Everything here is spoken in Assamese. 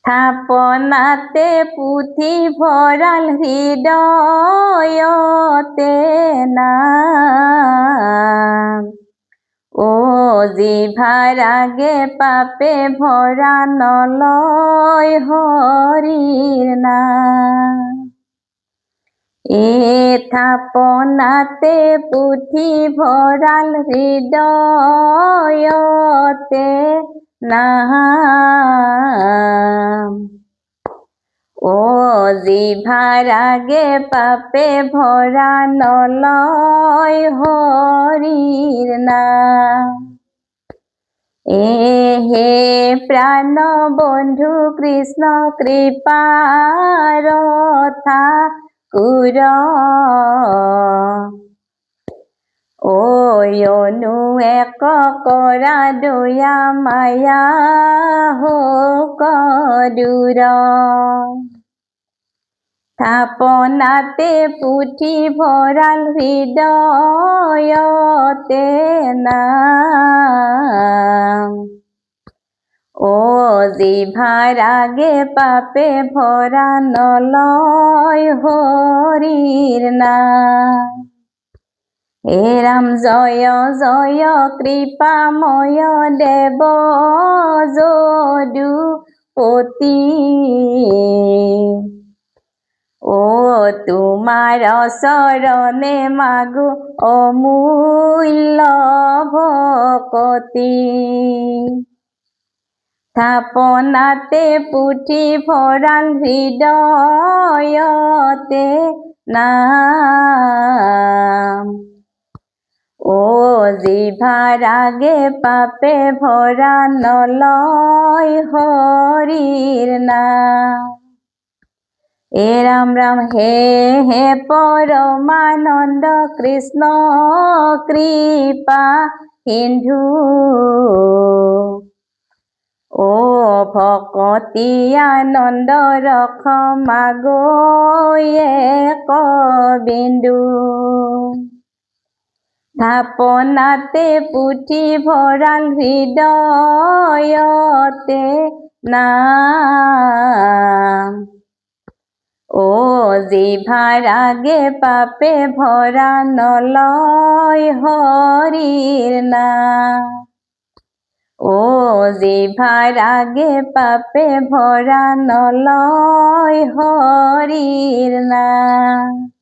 থাপনাতে পুথি ভৰাল হৃদয়তে নাম। ও জিভাৰাগে পাপে ভৰা নলয় হৰিৰ নাম। এ থাপনাতে পুথি ভৰাল হৃদয়তে নাম। ও জিভাৰাগে পাপে ভৰা নলয় হৰিৰ নাম। হে প্ৰাণ বন্ধু কৃষ্ণ কৃপাৰ ঠাকুৰ। অনু এক কৰা দয়া মায়া হোক দূৰ। থাপনাতে পুথি ভৰাল হৃদয়তে নাম। ও জিভাৰাগে পাপে ভৰা নলয় হৰিৰ নাম। হে ৰাম জয় জয় কৃপাময় দেৱ যদুপতি। ও তোমাৰ চৰণে মাগো অমূল্য ভকতি। থাপনাতে পুথি ভৰাল হৃদয়তে নাম। ও জিভাৰাগে পাপে ভৰা নলয় হৰিৰ নাম। ৰাম ৰাম হে পৰমানন্দ কৃষ্ণ কৃপা সিন্ধু। ও ভকতি আনন্দ ৰখ মাগো এক বিন্দু। থাপনাতে পুথি ভৰাল হৃদয়তে নাম। ও জিভাৰাগে পাপে ভৰা নলয় হৰিৰ নাম। ও জিভাৰাগে পাপে ভৰা নলয় হৰিৰ নাম।